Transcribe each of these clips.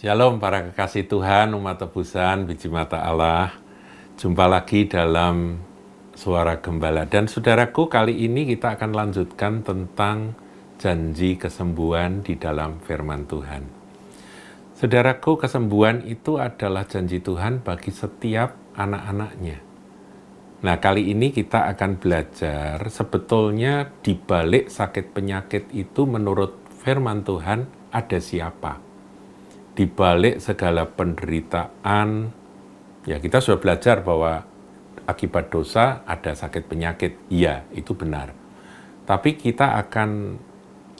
Shalom para kekasih Tuhan, umat tebusan, biji mata Allah. Jumpa lagi dalam Suara Gembala. Dan saudaraku, kali ini kita akan lanjutkan tentang janji kesembuhan di dalam firman Tuhan. Saudaraku, kesembuhan itu adalah janji Tuhan bagi setiap anak-anaknya. Nah, kali ini kita akan belajar sebetulnya di balik sakit penyakit itu menurut firman Tuhan ada siapa. Di balik segala penderitaan, ya kita sudah belajar bahwa akibat dosa ada sakit penyakit. Iya, itu benar. Tapi kita akan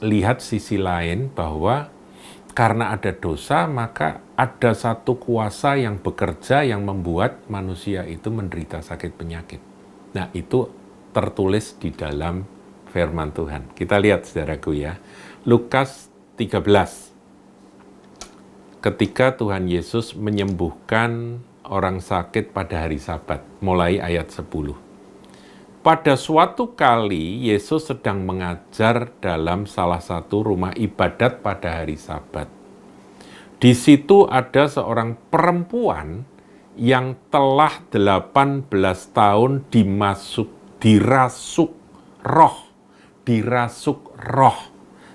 lihat sisi lain bahwa karena ada dosa, maka ada satu kuasa yang bekerja yang membuat manusia itu menderita sakit penyakit. Nah, itu tertulis di dalam firman Tuhan. Kita lihat saudaraku ya. Lukas 13. Ketika Tuhan Yesus menyembuhkan orang sakit pada hari Sabat, mulai ayat 10. Pada suatu kali, Yesus sedang mengajar dalam salah satu rumah ibadat pada hari Sabat. Di situ ada seorang perempuan yang telah 18 tahun dirasuk roh,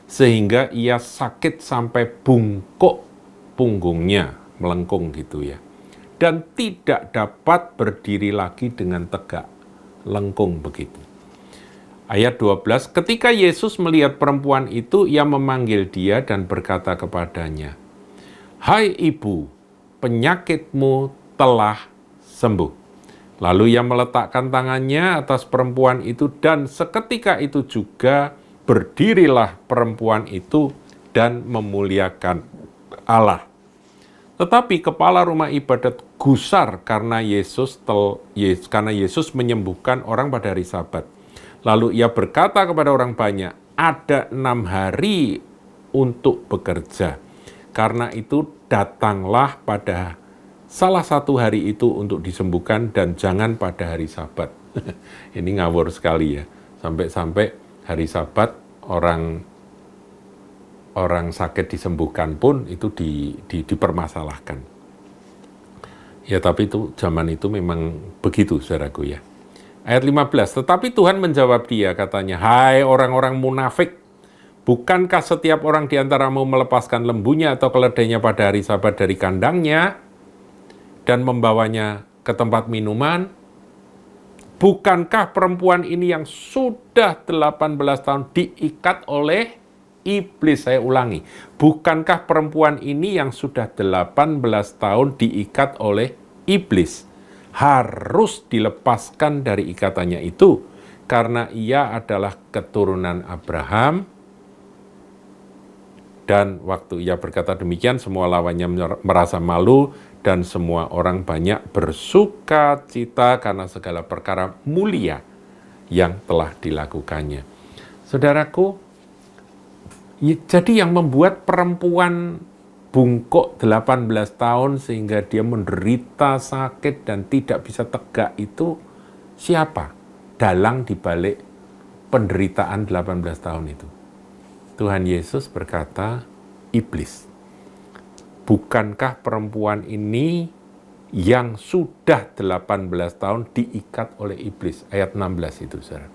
sehingga ia sakit sampai bungkuk punggungnya, melengkung gitu ya. Dan tidak dapat berdiri lagi dengan tegak, lengkung begitu. Ayat 12, ketika Yesus melihat perempuan itu, ia memanggil dia dan berkata kepadanya, "Hai ibu, penyakitmu telah sembuh." Lalu ia meletakkan tangannya atas perempuan itu dan seketika itu juga berdirilah perempuan itu dan memuliakan Allah. Tetapi kepala rumah ibadat gusar karena Yesus menyembuhkan orang pada hari Sabat. Lalu ia berkata kepada orang banyak, ada 6 hari untuk bekerja. Karena itu datanglah pada salah satu hari itu untuk disembuhkan dan jangan pada hari Sabat. Ini ngawur sekali ya. Sampai-sampai hari Sabat orang sakit disembuhkan pun itu dipermasalahkan. Ya, tapi itu zaman itu memang begitu, saudaraku ya. Ayat 15, tetapi Tuhan menjawab dia, katanya, "Hai orang-orang munafik, bukankah setiap orang di antaramu melepaskan lembunya atau keledainya pada hari Sabat dari kandangnya dan membawanya ke tempat minuman? Bukankah perempuan ini yang sudah 18 tahun diikat oleh iblis?" Saya ulangi, bukankah perempuan ini yang sudah 18 tahun diikat oleh iblis harus dilepaskan dari ikatannya itu karena ia adalah keturunan Abraham? Dan waktu ia berkata demikian, semua lawannya merasa malu dan semua orang banyak bersuka cita karena segala perkara mulia yang telah dilakukannya. Saudaraku, jadi yang membuat perempuan bungkuk 18 tahun sehingga dia menderita sakit dan tidak bisa tegak itu siapa? Dalang dibalik penderitaan 18 tahun itu. Tuhan Yesus berkata, iblis. Bukankah perempuan ini yang sudah 18 tahun diikat oleh iblis? Ayat 16 itu, saudara.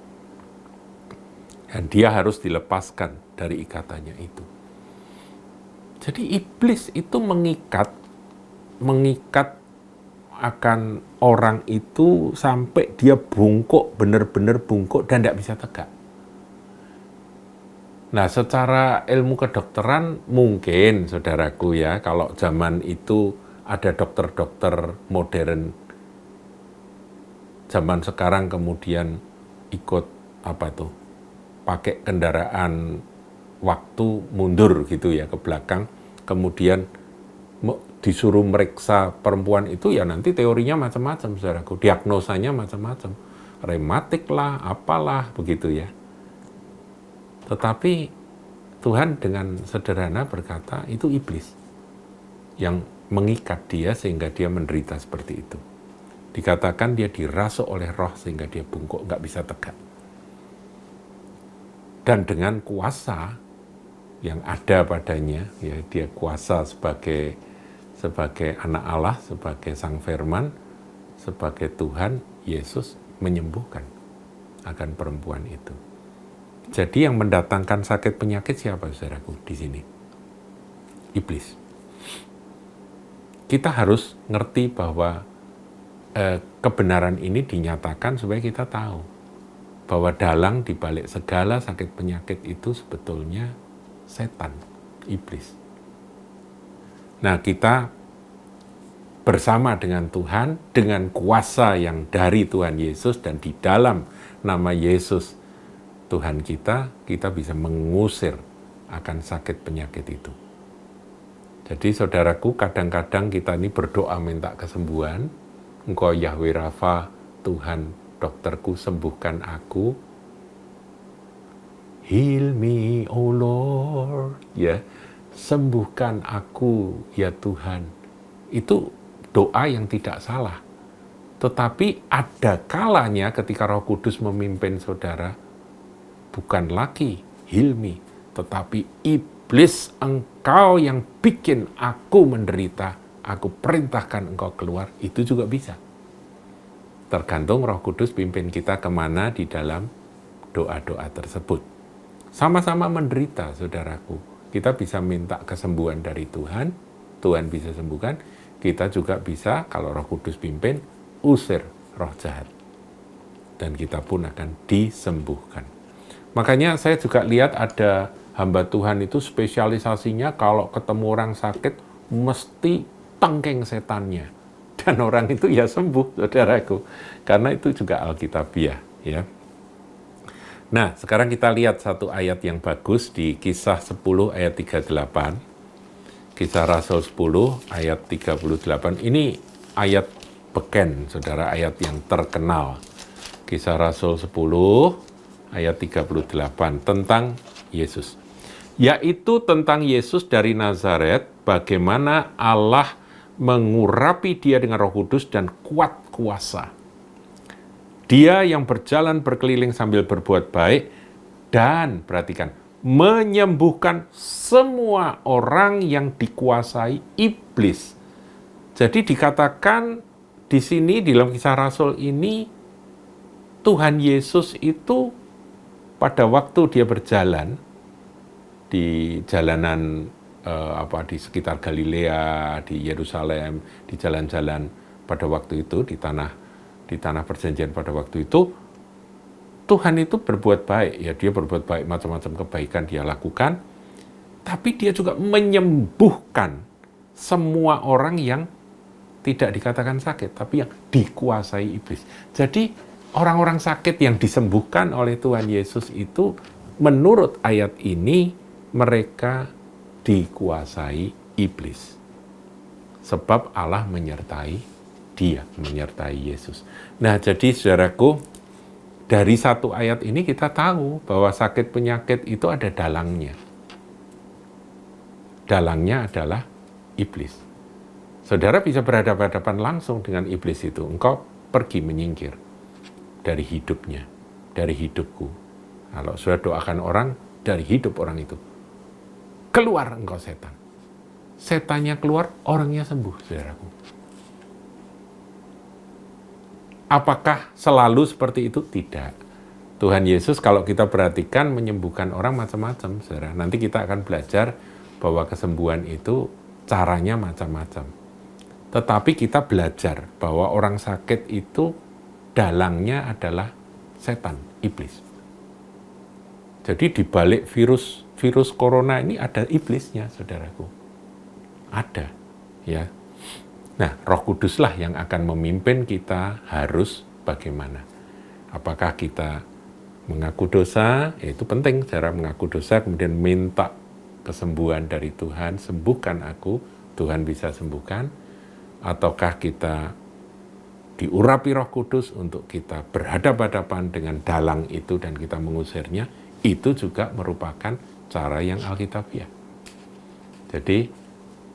Dan dia harus dilepaskan dari ikatannya itu. Jadi iblis itu mengikat akan orang itu sampai dia bungkuk, benar-benar bungkuk dan tidak bisa tegak. Nah, secara ilmu kedokteran mungkin, saudaraku ya, kalau zaman itu ada dokter-dokter modern, zaman sekarang kemudian ikut pakai kendaraan waktu mundur gitu ya ke belakang, kemudian disuruh meriksa perempuan itu ya nanti teorinya macam-macam, saudaraku, diagnosanya macam-macam, rematik lah, apalah begitu ya. Tetapi Tuhan dengan sederhana berkata itu iblis yang mengikat dia sehingga dia menderita seperti itu. Dikatakan dia dirasuk oleh roh sehingga dia bungkuk, nggak bisa tegak. Dan dengan kuasa yang ada padanya, ya dia kuasa sebagai sebagai anak Allah, sebagai Sang Firman, sebagai Tuhan, Yesus menyembuhkan akan perempuan itu. Jadi yang mendatangkan sakit penyakit siapa, saudaraku, di sini? Iblis. Kita harus ngerti bahwa kebenaran ini dinyatakan supaya kita tahu bahwa dalang di balik segala sakit penyakit itu sebetulnya setan, iblis. Nah, kita bersama dengan Tuhan, dengan kuasa yang dari Tuhan Yesus dan di dalam nama Yesus Tuhan kita bisa mengusir akan sakit penyakit itu. Jadi saudaraku, kadang-kadang kita ini berdoa minta kesembuhan, Engkau Yahweh Rafa, Tuhan dokterku, sembuhkan aku. Heal me, oh Lord. Ya, sembuhkan aku, ya Tuhan. Itu doa yang tidak salah. Tetapi ada kalanya ketika Roh Kudus memimpin saudara, bukan lagi heal me, tetapi iblis, engkau yang bikin aku menderita, aku perintahkan engkau keluar, itu juga bisa. Tergantung Roh Kudus pimpin kita kemana di dalam doa-doa tersebut. Sama-sama menderita, saudaraku. Kita bisa minta kesembuhan dari Tuhan, Tuhan bisa sembuhkan. Kita juga bisa, kalau Roh Kudus pimpin, usir roh jahat. Dan kita pun akan disembuhkan. Makanya saya juga lihat ada hamba Tuhan itu spesialisasinya kalau ketemu orang sakit, mesti tangkeng setannya. Dan orang itu ya sembuh, saudaraku. Karena itu juga Alkitabiah, ya. Nah, sekarang kita lihat satu ayat yang bagus di Kisah 10 ayat 38. Kisah Rasul 10 ayat 38. Ini ayat beken, saudara, ayat yang terkenal. Kisah Rasul 10 ayat 38 tentang Yesus. Yaitu tentang Yesus dari Nazaret, bagaimana Allah mengurapi dia dengan Roh Kudus dan kuat kuasa. Dia yang berjalan berkeliling sambil berbuat baik dan, perhatikan, menyembuhkan semua orang yang dikuasai iblis. Jadi dikatakan di sini dalam Kisah Rasul ini, Tuhan Yesus itu pada waktu dia berjalan di jalanan di sekitar Galilea, di Yerusalem, di jalan-jalan pada waktu itu, di tanah perjanjian pada waktu itu, Tuhan itu berbuat baik, ya, dia berbuat baik, macam-macam kebaikan dia lakukan, tapi dia juga menyembuhkan semua orang yang tidak dikatakan sakit, tapi yang dikuasai iblis. Jadi orang-orang sakit yang disembuhkan oleh Tuhan Yesus itu, menurut ayat ini, mereka dikuasai iblis. Sebab Allah menyertai dia, menyertai Yesus. Nah, jadi saudaraku, dari satu ayat ini kita tahu bahwa sakit penyakit itu ada dalangnya. Dalangnya adalah iblis. Saudara bisa berhadapan-hadapan langsung dengan iblis itu. Engkau pergi menyingkir dari hidupnya, dari hidupku. Kalau sudah doakan orang, dari hidup orang itu. Keluar engkau setan. Setannya keluar, orangnya sembuh, saudaraku. Apakah selalu seperti itu? Tidak. Tuhan Yesus kalau kita perhatikan menyembuhkan orang macam-macam, saudara. Nanti kita akan belajar bahwa kesembuhan itu caranya macam-macam. Tetapi kita belajar bahwa orang sakit itu dalangnya adalah setan, iblis. Jadi di balik virus corona ini ada iblisnya, saudaraku. Ada, ya. Nah, Roh Kuduslah yang akan memimpin kita harus bagaimana. Apakah kita mengaku dosa? Ya, itu penting, cara mengaku dosa, kemudian minta kesembuhan dari Tuhan, sembuhkan aku, Tuhan bisa sembuhkan. Ataukah kita diurapi Roh Kudus untuk kita berhadapan-hadapan dengan dalang itu dan kita mengusirnya, itu juga merupakan cara yang Alkitabiah. Jadi,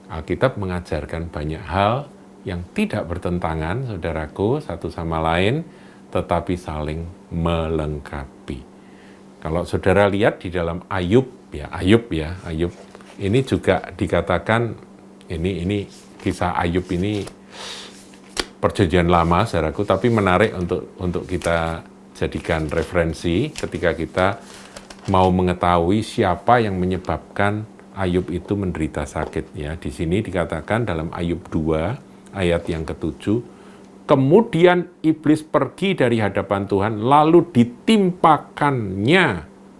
Alkitab mengajarkan banyak hal yang tidak bertentangan, saudaraku, satu sama lain, tetapi saling melengkapi. Kalau saudara lihat di dalam Ayub, ini juga dikatakan, ini kisah Ayub ini perjanjian lama, saudaraku, tapi menarik untuk kita jadikan referensi ketika kita mau mengetahui siapa yang menyebabkan Ayub itu menderita sakit. Ya, di sini dikatakan dalam Ayub 2 ayat yang ke-7, kemudian iblis pergi dari hadapan Tuhan, lalu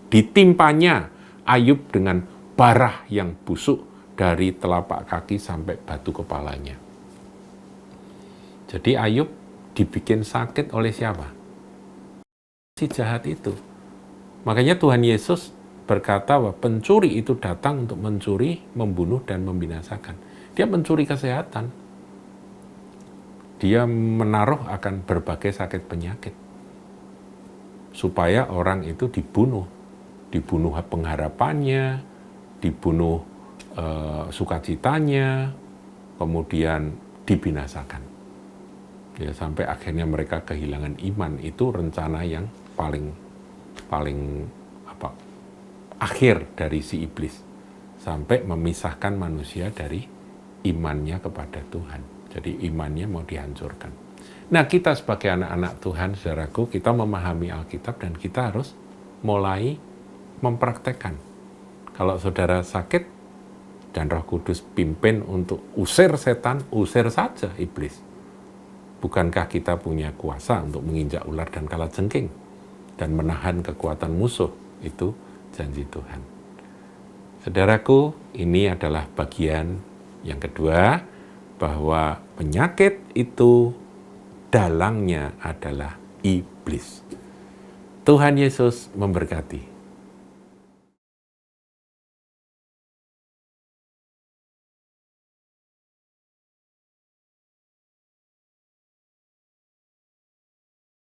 ditimpanya Ayub dengan barah yang busuk dari telapak kaki sampai batu kepalanya. Jadi Ayub dibikin sakit oleh siapa? Si jahat itu. Makanya Tuhan Yesus berkata bahwa pencuri itu datang untuk mencuri, membunuh, dan membinasakan. Dia mencuri kesehatan. Dia menaruh akan berbagai sakit penyakit. Supaya orang itu dibunuh. Dibunuh pengharapannya, dibunuh sukacitanya, kemudian dibinasakan. Ya, sampai akhirnya mereka kehilangan iman. Itu rencana yang paling akhir dari si iblis, sampai memisahkan manusia dari imannya kepada Tuhan. Jadi imannya mau dihancurkan. Nah, kita sebagai anak-anak Tuhan, saudaraku, kita memahami Alkitab dan kita harus mulai mempraktekkan. Kalau saudara sakit dan Roh Kudus pimpin untuk usir setan, usir saja iblis. Bukankah kita punya kuasa untuk menginjak ular dan kalajengking dan menahan kekuatan musuh? Itu janji Tuhan. Saudaraku, ini adalah bagian yang kedua, bahwa penyakit itu dalangnya adalah iblis. Tuhan Yesus memberkati.